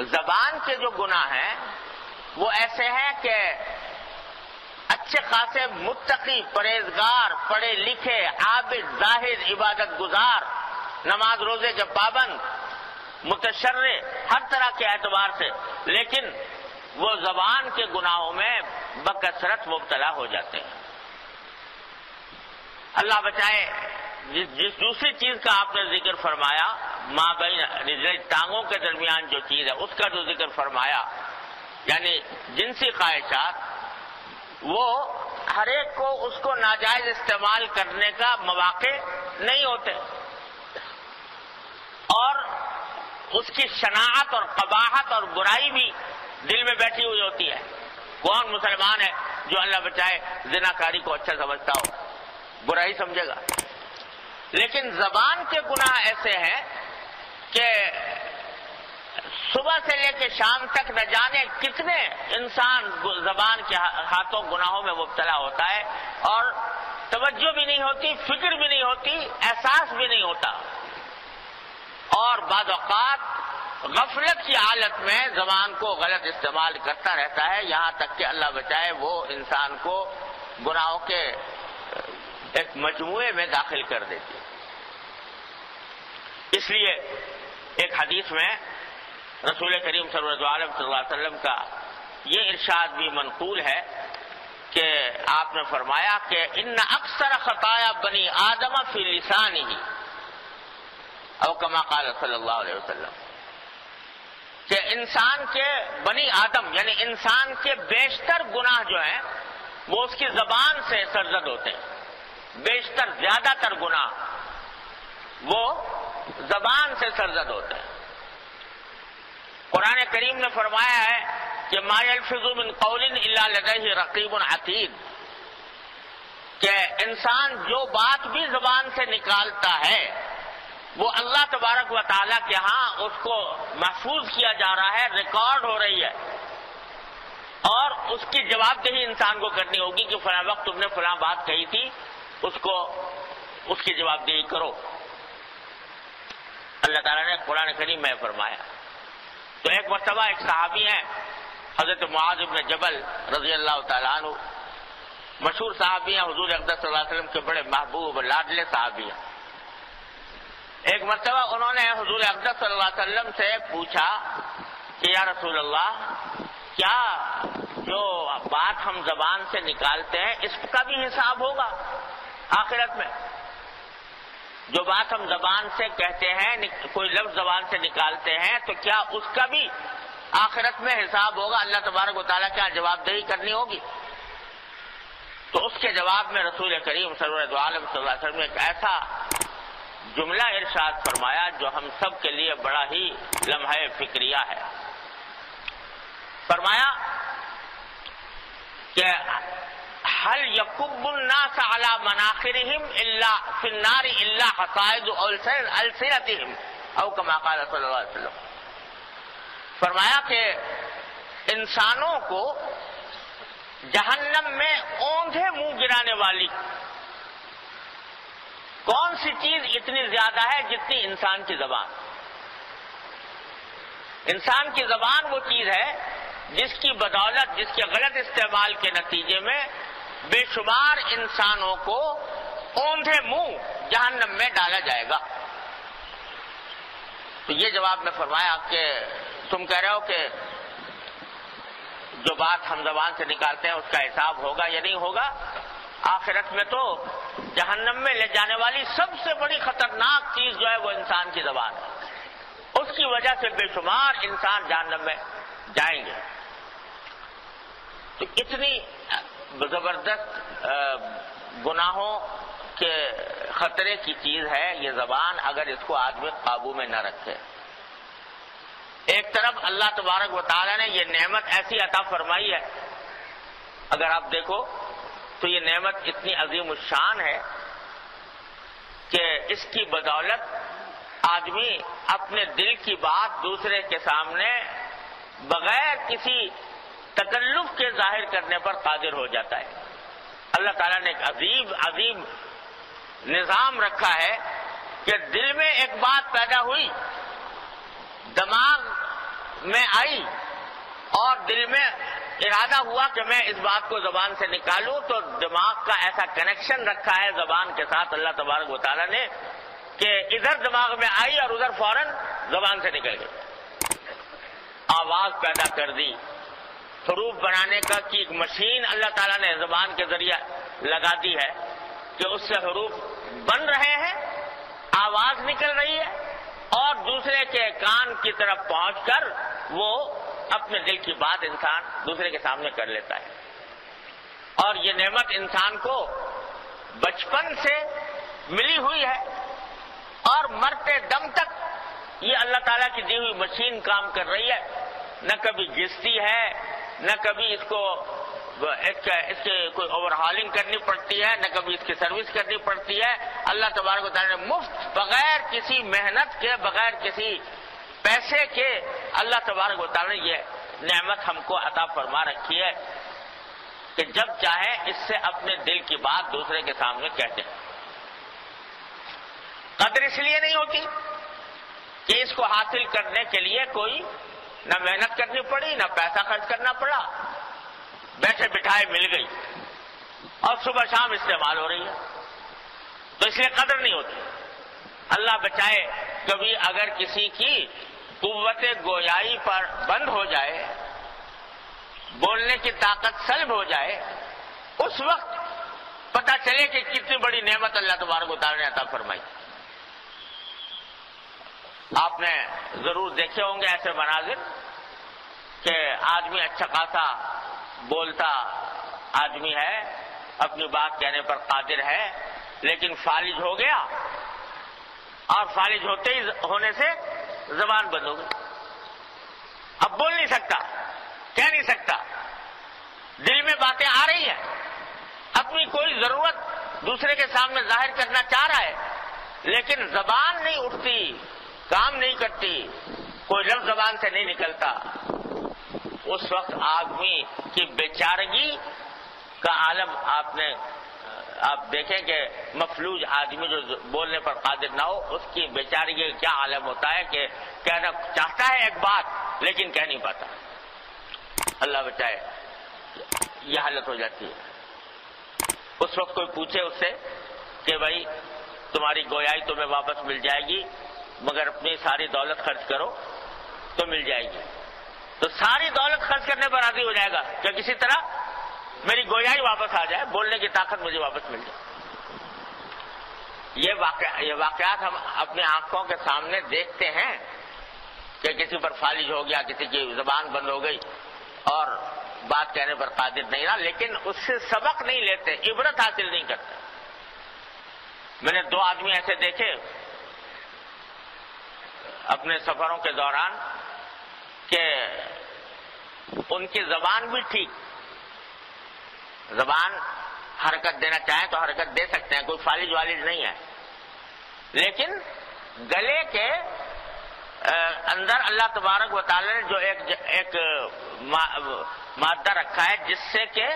زبان کے جو گناہ ہیں وہ ایسے ہیں کہ اچھے خاصے متقی، پرہیزگار، پڑھے لکھے، عابد، زاہد، عبادت گزار، نماز روزے کے پابند، متشرع ہر طرح کے اعتبار سے، لیکن وہ زبان کے گناہوں میں بکثرت مبتلا ہو جاتے ہیں۔ اللہ بچائے۔ جس دوسری چیز کا آپ نے ذکر فرمایا، ماں بین ٹانگوں کے درمیان جو چیز ہے اس کا جو ذکر فرمایا، یعنی جنسی خواہشات، وہ ہر ایک کو اس کو ناجائز استعمال کرنے کا مواقع نہیں ہوتے، اور اس کی شناعت اور قباحت اور برائی بھی دل میں بیٹھی ہوئی ہوتی ہے۔ کون مسلمان ہے جو اللہ بچائے زناکاری کو اچھا سمجھتا ہو؟ برائی سمجھے گا۔ لیکن زبان کے گناہ ایسے ہیں کہ صبح سے لے کے شام تک نہ جانے کتنے انسان زبان کے ہاتھوں گناہوں میں مبتلا ہوتا ہے، اور توجہ بھی نہیں ہوتی، فکر بھی نہیں ہوتی، احساس بھی نہیں ہوتا، اور بعض اوقات غفلت کی حالت میں زبان کو غلط استعمال کرتا رہتا ہے، یہاں تک کہ اللہ بچائے وہ انسان کو گناہوں کے ایک مجموعے میں داخل کر دیتی ہے۔ اس لیے ایک حدیث میں رسول کریم صلی اللہ علیہ وسلم کا یہ ارشاد بھی منقول ہے کہ آپ نے فرمایا کہ ان اکثر خطایا بنی آدم فی لسانہ، او کما قال صلی اللہ علیہ وسلم، کہ انسان کے بنی آدم یعنی انسان کے بیشتر گناہ جو ہیں وہ اس کی زبان سے سرزد ہوتے ہیں۔ بیشتر، زیادہ تر گناہ وہ زبان سے سرزد ہوتے ہیں۔ قرآن کریم نے فرمایا ہے کہ ما یلفظ من قول الا لدیہ رقیب عتید، کہ انسان جو بات بھی زبان سے نکالتا ہے وہ اللہ تبارک و تعالیٰ کے ہاں اس کو محفوظ کیا جا رہا ہے، ریکارڈ ہو رہی ہے، اور اس کی جواب دہی انسان کو کرنی ہوگی کہ فلاں وقت تم نے فلاں بات کہی تھی، اس کی جواب دہی کرو۔ اللہ تعالیٰ نے قرآن کریم میں فرمایا۔ تو ایک مرتبہ ایک صحابی ہیں حضرت معاذ بن جبل رضی اللہ تعالیٰ عنہ، مشہور صحابی ہیں، حضور اقدس صلی اللہ علیہ وسلم کے بڑے محبوب لاڈلے صحابی ہیں۔ ایک مرتبہ انہوں نے حضور اقدس صلی اللہ علیہ وسلم سے پوچھا کہ یا رسول اللہ، کیا جو بات ہم زبان سے نکالتے ہیں اس کا بھی حساب ہوگا آخرت میں؟ جو بات ہم زبان سے کہتے ہیں، کوئی لفظ زبان سے نکالتے ہیں، تو کیا اس کا بھی آخرت میں حساب ہوگا؟ اللہ تبارک و تعالیٰ کیا جواب دہی کرنی ہوگی؟ تو اس کے جواب میں رسول کریم صلی اللہ علیہ وسلم نے ایک ایسا جملہ ارشاد فرمایا جو ہم سب کے لیے بڑا ہی لمحہ فکریہ ہے۔ فرمایا کہ هل يكب الناس على مناخرهم الا في النار الا حصائد السنتهم او كما قال صلی اللہ علیہ وسلم۔ فرمایا کہ انسانوں کو جہنم میں اوندھے منہ گرانے والی کون سی چیز اتنی زیادہ ہے جتنی انسان کی زبان۔ انسان کی زبان وہ چیز ہے جس کی بدولت، جس کے غلط استعمال کے نتیجے میں بے شمار انسانوں کو اوندھے منہ جہنم میں ڈالا جائے گا۔ تو یہ جواب میں فرمایا کہ تم کہہ رہے ہو کہ جو بات ہم زبان سے نکالتے ہیں اس کا حساب ہوگا یا نہیں ہوگا؟ آخرت میں تو جہنم میں لے جانے والی سب سے بڑی خطرناک چیز جو ہے وہ انسان کی زبان ہے، اس کی وجہ سے بے شمار انسان جہنم میں جائیں گے۔ تو اتنی زبردست گناہوں کے خطرے کی چیز ہے یہ زبان، اگر اس کو آدمی قابو میں نہ رکھے۔ ایک طرف اللہ تبارک و تعالیٰ نے یہ نعمت ایسی عطا فرمائی ہے، اگر آپ دیکھو تو یہ نعمت اتنی عظیم الشان ہے کہ اس کی بدولت آدمی اپنے دل کی بات دوسرے کے سامنے بغیر کسی تکلف کے ظاہر کرنے پر قادر ہو جاتا ہے۔ اللہ تعالیٰ نے ایک عظیم نظام رکھا ہے کہ دل میں ایک بات پیدا ہوئی، دماغ میں آئی اور دل میں ارادہ ہوا کہ میں اس بات کو زبان سے نکالوں، تو دماغ کا ایسا کنیکشن رکھا ہے زبان کے ساتھ اللہ تبارک و تعالیٰ نے کہ ادھر دماغ میں آئی اور ادھر فوراً زبان سے نکل گئی، آواز پیدا کر دی۔ حروف بنانے کا کی ایک مشین اللہ تعالیٰ نے زبان کے ذریعے لگا دی ہے کہ اس سے حروف بن رہے ہیں، آواز نکل رہی ہے اور دوسرے کے کان کی طرف پہنچ کر وہ اپنے دل کی بات انسان دوسرے کے سامنے کر لیتا ہے۔ اور یہ نعمت انسان کو بچپن سے ملی ہوئی ہے اور مرتے دم تک یہ اللہ تعالیٰ کی دی ہوئی مشین کام کر رہی ہے، نہ کبھی گھستی ہے، نہ کبھی اس کی کوئی اوور ہالنگ کرنی پڑتی ہے، نہ کبھی اس کی سروس کرنی پڑتی ہے۔ اللہ تبارک و تعالیٰ نے مفت، بغیر کسی محنت کے، بغیر کسی پیسے کے اللہ تبارک و تعالیٰ نے یہ نعمت ہم کو عطا فرما رکھی ہے کہ جب چاہے اس سے اپنے دل کی بات دوسرے کے سامنے کہتے ہیں۔ قدر اس لیے نہیں ہوتی کہ اس کو حاصل کرنے کے لیے کوئی نہ محنت کرنی پڑی، نہ پیسہ خرچ کرنا پڑا، بیٹھے بٹھائے مل گئی اور صبح شام استعمال ہو رہی ہے، تو اس لیے قدر نہیں ہوتی۔ اللہ بچائے کبھی اگر کسی کی قوت گویائی پر بند ہو جائے، بولنے کی طاقت سلب ہو جائے، اس وقت پتہ چلے کہ کتنی بڑی نعمت اللہ تبارک و تعالیٰ نے عطا فرمائی۔ آپ نے ضرور دیکھے ہوں گے ایسے مناظر کہ آدمی اچھا خاصا بولتا آدمی ہے، اپنی بات کہنے پر قادر ہے، لیکن فالج ہو گیا اور فالج ہونے سے زبان بند ہو گئی، اب بول نہیں سکتا، کہہ نہیں سکتا، دل میں باتیں آ رہی ہیں، اپنی کوئی ضرورت دوسرے کے سامنے ظاہر کرنا چاہ رہا ہے، لیکن زبان نہیں اٹھتی، کام نہیں کرتی، کوئی لفظ زبان سے نہیں نکلتا۔ اس وقت آدمی کی بیچارگی کا عالم آپ دیکھیں کہ مفلوج آدمی جو بولنے پر قادر نہ ہو، اس کی بیچارگی کا کیا عالم ہوتا ہے کہ کہنا چاہتا ہے ایک بات لیکن کہہ نہیں پاتا۔ اللہ بچائے، یہ حالت ہو جاتی ہے۔ اس وقت کوئی پوچھے اس سے کہ بھائی تمہاری گویائی تمہیں واپس مل جائے گی مگر اپنی ساری دولت خرچ کرو تو مل جائے گی، تو ساری دولت خرچ کرنے پر راضی ہو جائے گا کہ کسی طرح میری گویائی واپس آ جائے، بولنے کی طاقت مجھے واپس مل جائے۔ یہ واقعات ہم اپنی آنکھوں کے سامنے دیکھتے ہیں کہ کسی پر فالج ہو گیا، کسی کی زبان بند ہو گئی اور بات کہنے پر قادر نہیں رہا، لیکن اس سے سبق نہیں لیتے، عبرت حاصل نہیں کرتے۔ میں نے 2 آدمی ایسے دیکھے اپنے سفروں کے دوران کہ ان کی زبان بھی ٹھیک، زبان حرکت دینا چاہیں تو حرکت دے سکتے ہیں، کوئی فالج والج نہیں ہے، لیکن گلے کے اندر اللہ تبارک و تعالی نے جو ایک مادہ رکھا ہے جس سے کہ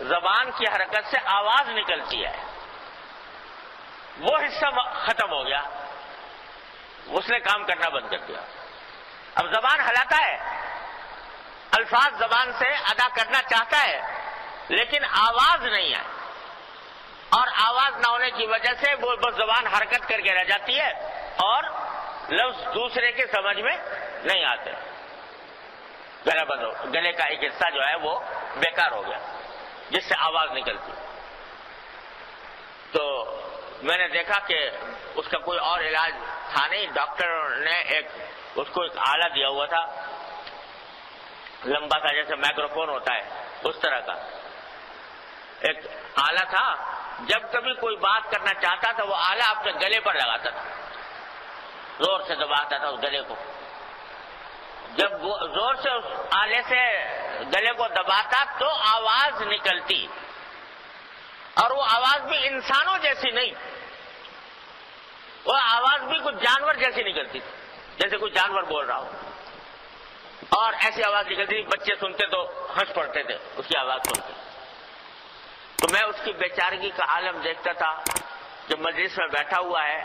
زبان کی حرکت سے آواز نکلتی ہے، وہ حصہ ختم ہو گیا، اس نے کام کرنا بند کر دیا۔ اب زبان ہلاتا ہے، الفاظ زبان سے ادا کرنا چاہتا ہے، لیکن آواز نہیں ہے، اور آواز نہ ہونے کی وجہ سے وہ بس زبان حرکت کر کے رہ جاتی ہے اور لفظ دوسرے کے سمجھ میں نہیں آتے، گلا بند ہو، گلے کا ایک حصہ جو ہے وہ بیکار ہو گیا جس سے آواز نکلتی۔ تو میں نے دیکھا کہ اس کا کوئی اور علاج تھا نہیں، ڈاکٹر نے اس کو ایک آلہ دیا ہوا تھا، لمبا سا جیسے مائکروفون ہوتا ہے اس طرح کا ایک آلہ تھا، جب کبھی کوئی بات کرنا چاہتا تھا وہ آلہ اپنے گلے پر لگاتا تھا، زور سے دباتا تھا اس گلے کو، جب وہ زور سے اس آلے سے گلے کو دباتا تو آواز نکلتی، اور وہ آواز بھی انسانوں جیسی نہیں، وہ آواز بھی کچھ جانور جیسی نکلتی تھی، جیسے کوئی جانور بول رہا ہو، اور ایسی آواز نکلتی تھی بچے سنتے تو ہنس پڑتے تھے اس کی آواز سن کے۔ تو میں اس کی بیچارگی کا عالم دیکھتا تھا کہ مجلس میں بیٹھا ہوا ہے،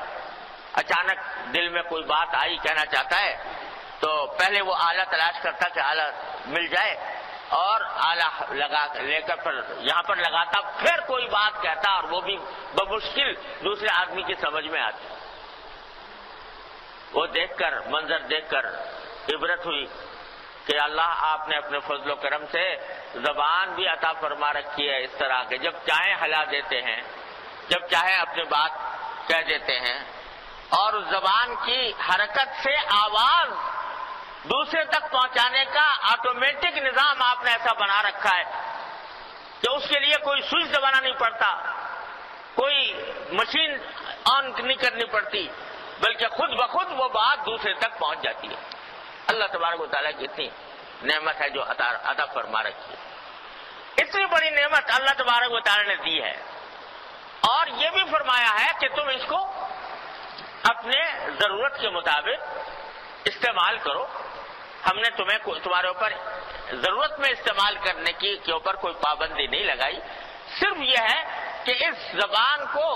اچانک دل میں کوئی بات آئی، کہنا چاہتا ہے، تو پہلے وہ آلہ تلاش کرتا کہ آلہ مل جائے اور آلہ لے کر پھر یہاں پر لگاتا، پھر کوئی بات کہتا اور وہ بھی بمشکل دوسرے آدمی کی سمجھ میں آتی. وہ دیکھ کر، منظر دیکھ کر عبرت ہوئی کہ اللہ آپ نے اپنے فضل و کرم سے زبان بھی عطا فرما رکھی ہے اس طرح کہ جب چاہیں ہلا دیتے ہیں، جب چاہیں اپنی بات کہہ دیتے ہیں، اور اس زبان کی حرکت سے آواز دوسرے تک پہنچانے کا آٹومیٹک نظام آپ نے ایسا بنا رکھا ہے کہ اس کے لیے کوئی سوئچ دبانا نہیں پڑتا، کوئی مشین آن نہیں کرنی پڑتی، بلکہ خود بخود وہ بات دوسرے تک پہنچ جاتی ہے. اللہ تبارک و تعالیٰ کی اتنی نعمت ہے جو عطا فرما رکھی ہے. اتنی بڑی نعمت اللہ تبارک و تعالیٰ نے دی ہے، اور یہ بھی فرمایا ہے کہ تم اس کو اپنے ضرورت کے مطابق استعمال کرو. ہم نے تمہارے اوپر ضرورت میں استعمال کرنے کے اوپر کوئی پابندی نہیں لگائی، صرف یہ ہے کہ اس زبان کو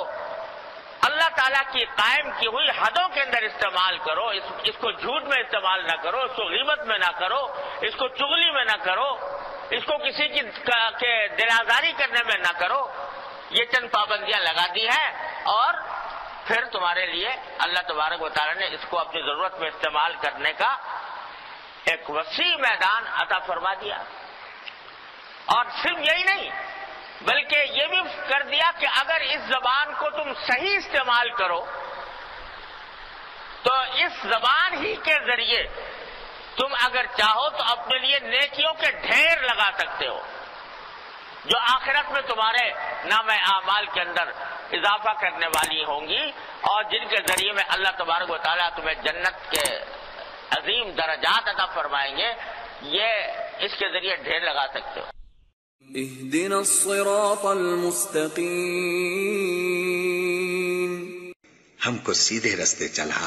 اللہ تعالیٰ کی قائم کی ہوئی حدوں کے اندر استعمال کرو. اس کو جھوٹ میں استعمال نہ کرو، اس کو غیبت میں نہ کرو، اس کو چغلی میں نہ کرو، اس کو کسی کی دل آزاری کرنے میں نہ کرو. یہ چند پابندیاں لگا دی ہیں، اور پھر تمہارے لیے اللہ تبارک و تعالیٰ نے اس کو اپنی ضرورت میں استعمال کرنے کا ایک وسیع میدان عطا فرما دیا. اور صرف یہی نہیں، بلکہ یہ بھی کر دیا کہ اگر اس زبان کو تم صحیح استعمال کرو تو اس زبان ہی کے ذریعے تم اگر چاہو تو اپنے لیے نیکیوں کے ڈھیر لگا سکتے ہو، جو آخرت میں تمہارے نام اعمال کے اندر اضافہ کرنے والی ہوں گی، اور جن کے ذریعے میں اللہ تبارک و تعالیٰ تمہیں جنت کے عظیم درجات عطا فرمائیں گے. یہ اس کے ذریعے ڈھیر لگا سکتے ہو. اهدنا الصراط المستقیم، ہم کو سیدھے رستے چلا